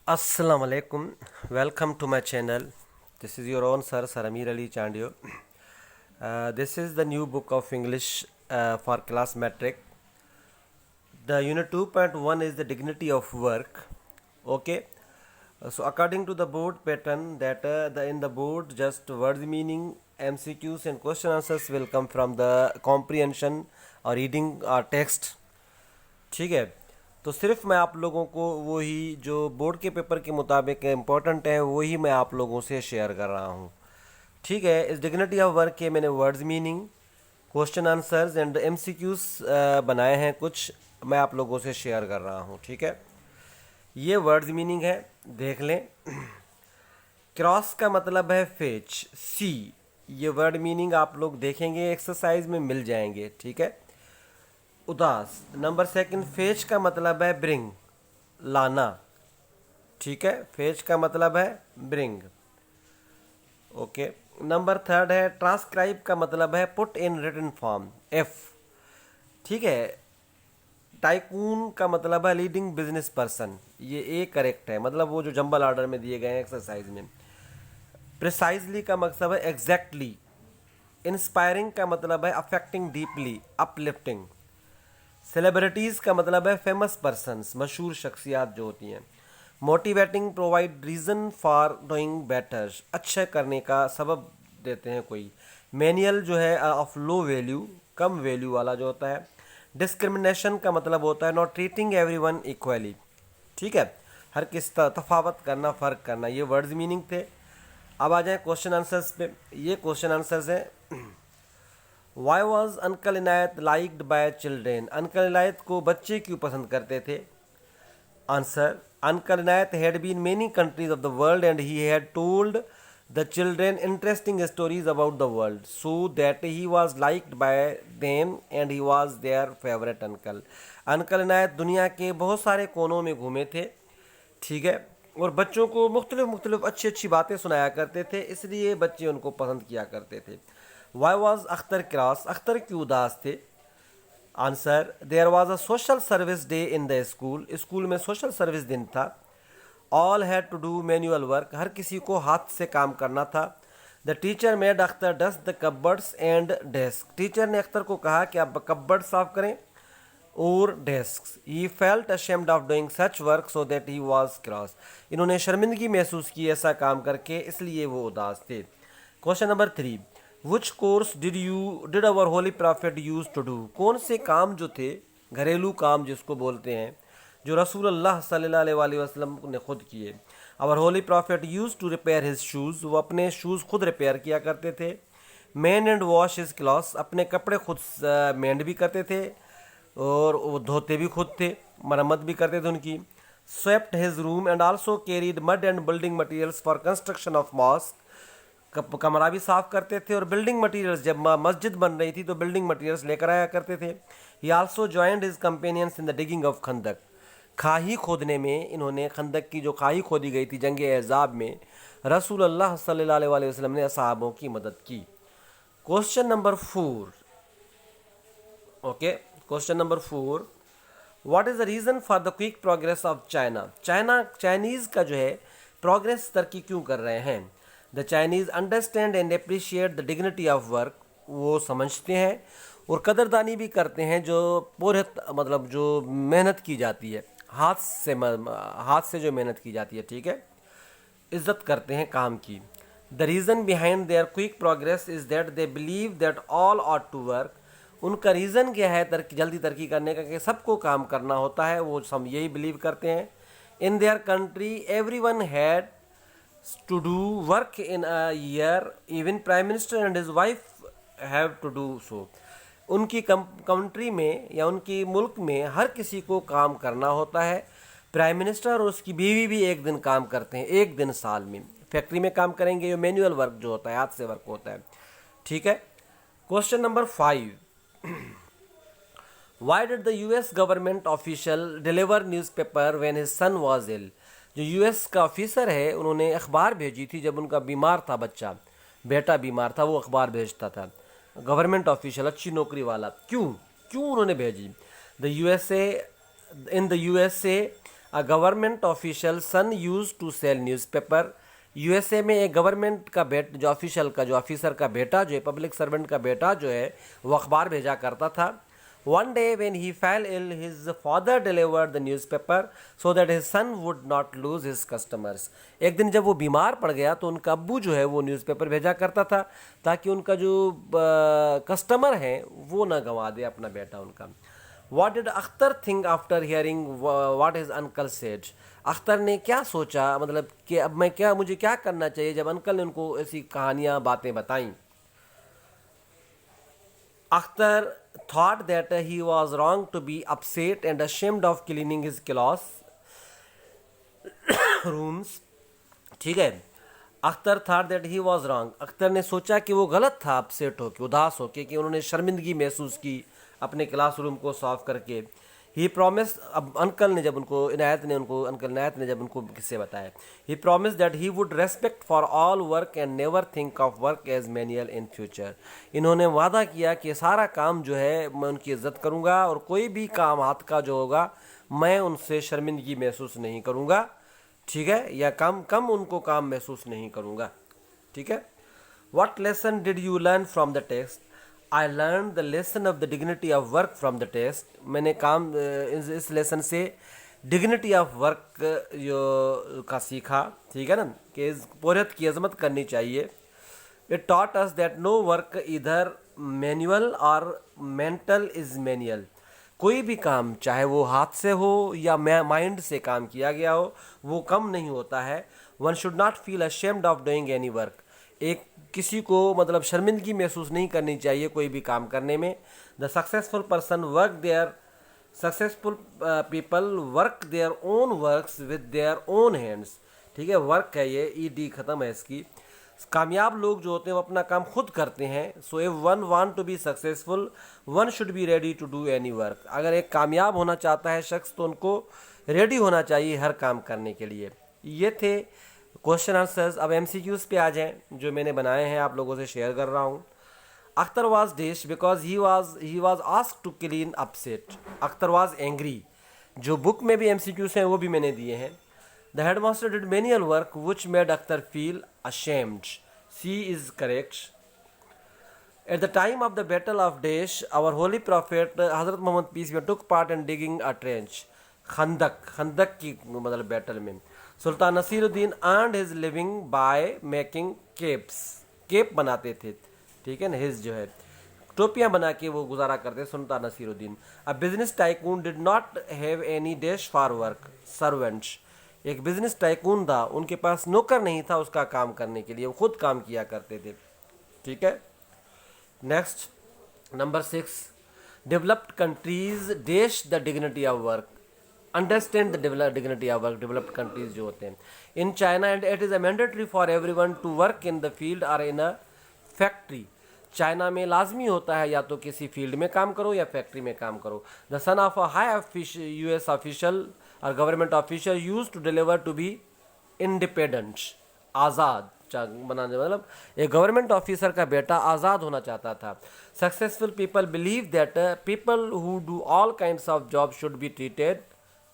Assalamu alaikum. Welcome to my channel. This is your own sir Amir Ali Chandio. This is the new book of English for class metric. The unit 2.1 is the dignity of work. Okay. So according to the board pattern that in the board just words meaning, MCQs and question answers will come from the comprehension or reading or text. ठीक है, तो सिर्फ मैं आप लोगों को वही जो बोर्ड के पेपर के मुताबिक इम्पोर्टेंट है वही मैं आप लोगों से शेयर कर रहा हूँ। ठीक है, इस डिग्निटी ऑफ वर्क के मैंने words meaning, question answers and MCQs बनाए हैं, कुछ मैं आप लोगों से शेयर कर रहा हूँ। ठीक है, ये वर्ड्स मीनिंग है, देख लें। क्रॉस का मतलब है फेच, सी। ये वर्ड मीनिंग आप लोग देखेंगे एक्सरसाइज में मिल जाएंगे। ठीक है, उदास। नंबर सेकंड, फेच का मतलब है ब्रिंग, लाना। ठीक है, फेच का मतलब है ब्रिंग। ओके। नंबर थर्ड है ट्रांसक्राइब का मतलब है put in written form, F. ठीक है, टाइकून का मतलब है लीडिंग बिजनेस पर्सन, ये ए करेक्ट है, मतलब वो जो जंबल ऑर्डर में दिए गए हैं एक्सरसाइज में। प्रिसाइजली का मतलब है एग्जैक्टली। इंस्पायरिंग का मतलब है अफेक्टिंग डीपली, अपलिफ्टिंग। सेलिब्रिटीज़ का मतलब है फेमस पर्सन्स, मशहूर शख्सियात जो होती हैं। Motivating, provide reason for doing better, अच्छा करने का सबब देते हैं कोई। मैनुअल जो है of low value, come value वाला जो होता है। डिस्क्रिमिनेशन का मतलब होता है नॉट ट्रीटिंग एवरीवन इक्वली। ठीक है, हर किस तफावत करना, फ़र्क करना, ये वर्ड्स मीनिंग थे। अब आ जाए क्वेश्चन आंसर्स पे। ये क्वेश्चन आंसर्स हैं। Why was uncle Inayat liked by children, uncle Inayat को बच्चे क्यों पसंद करते थे? Answer, uncle Inayat had been many countries of the world and he had told the children interesting stories about the world so that he was liked by them and he was their favourite uncle. Uncle Inayat दुनिया के बहुत सारे कोनों में घूमे थे। ठीक है, और बच्चों को मुख्तलिफ अच्छी अच्छी बातें सुनाया करते थे, इसलिए बच्चे उनको पसंद किया करते थे। Why was Akhtar cross, Akhtar क्यों उदास थे? Answer, there was a social service day in the school, school में सोशल सर्विस दिन था। All had to do manual work, हर किसी को हाथ से काम करना था। The teacher made Akhtar dust the cupboards and desk, teacher ने अख्तर को कहा कि आप कबर्ड साफ करें और desk. He felt ashamed of doing such work so that he was cross, इन्होंने शर्मिंदगी महसूस की ऐसा काम करके, इसलिए वो उदास थे। Question number 3, which course did our holy prophet use to do, कौन से काम जो थे, घरेलू काम जिसको बोलते हैं, जो रसूल अल्लाह सल्लल्लाहु अलैहि वसल्लम ने खुद किए। Our holy prophet use to repair his shoes, वो अपने शूज़ खुद रिपेयर किया करते थे। Mend and wash his clothes, अपने कपड़े खुद मेंड भी करते थे और वो धोते भी खुद थे, मरम्मत भी करते थे उनकी। Swept his room and also carried mud and building materials for construction of mosque, कमरा भी साफ करते थे और बिल्डिंग मटेरियल्स, जब मस्जिद बन रही थी तो बिल्डिंग मटेरियल्स लेकर आया करते थे। He also joined his companions in the digging of Khandaq, खाई खोदने में इन्होंने, खंदक की जो खाई खोदी गई थी जंग एहज़ाब में, रसूल अल्लाह सल्लल्लाहु अलैहि वसल्लम ने असहाबों की मदद की। Question number 4, okay, question number 4, what is the reason for the quick progress of China, Chinese का जो है प्रोग्रेस, तरक्की क्यों कर रहे हैं? The Chinese understand and appreciate the dignity of work, वो समझते हैं और कदरदानी भी करते हैं जो पूरे, मतलब जो मेहनत की जाती है, हाथ से जो मेहनत की जाती है। ठीक है, इज्जत करते हैं काम की। The reason behind their quick progress is that they believe that all ought to work, उनका रीज़न क्या है जल्दी तरक्की करने का, कि सबको काम करना होता है, वो सब यही बिलीव करते हैं। In their country every one had to do work in a year, even prime minister and his wife have to do so, उनकी कंट्री में या उनकी मुल्क में हर किसी को काम करना होता है। प्राइम मिनिस्टर और उसकी बीवी भी एक दिन काम करते हैं, एक दिन साल में फैक्ट्री में काम करेंगे, ये मैनुअल वर्क जो होता है, हाथ से वर्क होता है। ठीक है, question number 5, why did the US government official deliver newspaper when his son was ill, जो यूएस का ऑफिसर है उन्होंने अखबार भेजी थी जब उनका बीमार था बच्चा, बेटा बीमार था, वो अखबार भेजता था। गवर्नमेंट ऑफिशियल, अच्छी नौकरी वाला, क्यों उन्होंने भेजी? The USA, in the USA a government official son use to sell newspaper. USA में एक गवर्नमेंट का जो ऑफिसर का बेटा जो है, पब्लिक सर्वेंट का बेटा जो है, वो अखबार भेजा करता था। One day when he fell ill his father delivered the newspaper so that his son would not lose his customers. एक दिन जब वो बीमार पड़ गया तो उनका अब्बू जो है वो न्यूज़पेपर भेजा करता था ताकि उनका जो कस्टमर हैं वो ना गंवा दे अपना बेटा उनका। What did Akhtar think after hearing what his uncle said? Akhtar ने क्या सोचा, मतलब कि अब मुझे क्या करना चाहिए जब अंकल ने उनको ऐसी कहानियाँ बातें बताईं। Akhtar thought that he was wrong to be upset and ashamed of cleaning his class rooms। ठीक है, Akhtar thought that he was wrong, Akhtar ने सोचा कि वो गलत था, अपसेट होके, उदास होके, कि उन्होंने शर्मिंदगी महसूस की अपने क्लासरूम को साफ करके। ही प्रॉमिस, अब अंकल ने जब उनको अंकल इनायत ने जब उनको किस्से बताया, he promise that he would respect for all work and never think of work as manual in future. इन्होंने वादा किया कि सारा काम जो है मैं उनकी इज्जत करूँगा और कोई भी काम हाथ का जो होगा मैं उनसे शर्मिंदगी महसूस नहीं करूँगा, ठीक है, या कम उनको काम महसूस नहीं करूँगा, ठीक है। What lesson did you learn from the text? I learn the lesson of the dignity of work from the test. मैंने इस लेसन से डिग्निटी ऑफ वर्क जो का सीखा, ठीक है ना, कि पोरियत की अजमत करनी चाहिए। It taught us that no work either manual or mental is manual. कोई भी काम चाहे वो हाथ से हो या माइंड से काम किया गया हो वो कम नहीं होता है। One should not feel ashamed of doing any work. एक किसी को मतलब शर्मिंदगी महसूस नहीं करनी चाहिए कोई भी काम करने में। The successful person successful people work their own works with their own hands. ठीक है, वर्क है ये, ईडी ख़त्म है इसकी। कामयाब लोग जो होते हैं वो अपना काम खुद करते हैं। So if one want to be successful one should be ready to do any work. अगर एक कामयाब होना चाहता है शख्स तो उनको रेडी होना चाहिए हर काम करने के लिए। ये थे क्वेश्चन आंसर्स। अब एमसीक्यूज पे आ जाएं जो मैंने बनाए हैं, आप लोगों से शेयर कर रहा हूँ। Akhtar was dish because he was asked to clean upset. Akhtar was angry. जो बुक में भी एमसीक्यूज हैं वो भी मैंने दिए हैं। The headmaster did manual work which made Akhtar feel ashamed. C is correct. At the time of the Battle of Daesh, our holy prophet Hazrat Muhammad peace be upon him took part in digging a trench. Khandaq की मतलब battle में Sultan Nasiruddin earned his living by making capes. Cape बनाते थे, ठीक है ना, his जो है टोपियां बना के वो गुजारा करते Sultan Nasiruddin. A business tycoon did not have any dash for work servants. एक बिजनेस टाइकून था, उनके पास नौकर नहीं था उसका काम करने के लिए, वो खुद काम किया करते थे, ठीक है। Next number 6, developed countries dash the dignity of work. Understand the dignity of work. Developed countries जो होते हैं, in China and it is a mandatory for everyone to work in the field और इन अ फैक्ट्री। चाइना में लाजमी होता है या तो किसी फील्ड में काम करो या फैक्ट्री में काम करो। The son of a high US official और government official used to deliver to be independent. आज़ाद बनाने मतलब एक गवर्नमेंट ऑफिसर का बेटा आज़ाद होना चाहता था। Successful people believe that people who do all kinds of job should be treated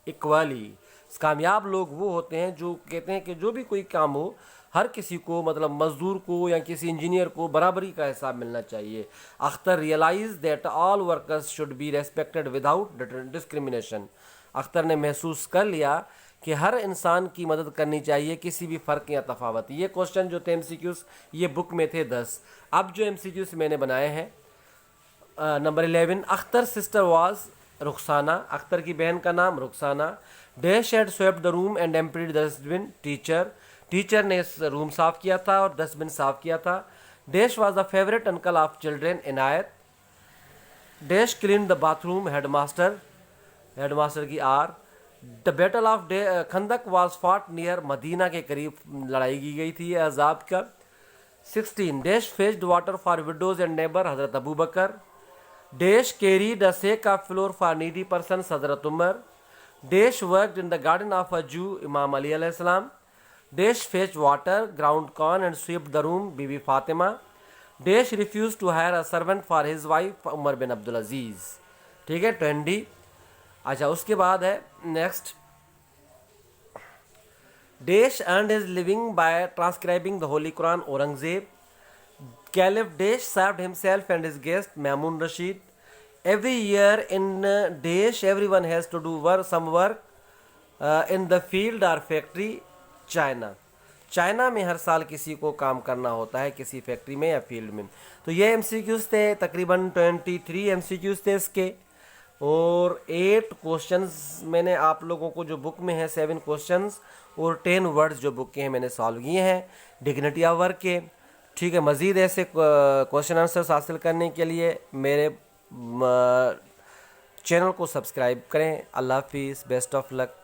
equally. कामयाब लोग वो होते हैं जो कहते हैं कि जो भी कोई काम हो हर किसी को, मतलब मजदूर को या किसी इंजीनियर को बराबरी का हिसाब मिलना चाहिए। Akhtar realise that all workers should be respected without discrimination. Akhtar ने महसूस कर लिया कि हर इंसान की मदद करनी चाहिए किसी भी फ़र्क या तफावत। ये क्वेश्चन जो थे एमसीक्यूज़ ये बुक में थे 10। अब जो एमसीक्यूज़ मैंने बनाए हैं, number 11, Akhtar sister was Rukhsana. Akhtar की बहन का नाम Rukhsana. Dash had swept the room and emptied the dustbin. Teacher ने इस रूम साफ़ किया था और डस्टबिन साफ़ किया था। Dash was the favourite uncle of children Inayat. Dash clean the bathroom headmaster की आर। The battle of Khandaq was fought near Medina के करीब लड़ाई की गई थी अहज़ाब का। 16, dash fetched water for widows and neighbour Hazrat Abu Bakr. Dash carried a sack of flour for needy person Hazrat Umar. Dash worked in the garden of a Jew Imam Ali अलैहिस्सलाम। Dash fetch water ground corn and swept the room Bibi Fatima. Dash refuse to hire a servant for his wife Umar bin Abdul Aziz. ठीक है, 20। अच्छा, उसके बाद है next Dash earned his living by transcribing the Holy Quran. Aurangzeb. Caliph Dash served himself and his guest Mamun Rashid. Every year in Dash, everyone has to do some work in the field or factory. China, China में हर साल किसी को काम करना होता है किसी factory में या फील्ड में। तो ये एमसीक्यूज थे, तकरीबन 23 एमसीक्यूज थे इसके, और 8 क्वेश्चंस मैंने आप लोगों को जो बुक में है 7 क्वेश्चंस और 10 वर्ड्स जो बुक के हैं मैंने सॉल्व किए हैं डिग्निटी ऑफ वर्क के। ठीक है, मज़ीद ऐसे क्वेश्चन आंसर्स हासिल करने के लिए मेरे चैनल को सब्सक्राइब करें। अल्लाह हाफिज़, बेस्ट ऑफ लक।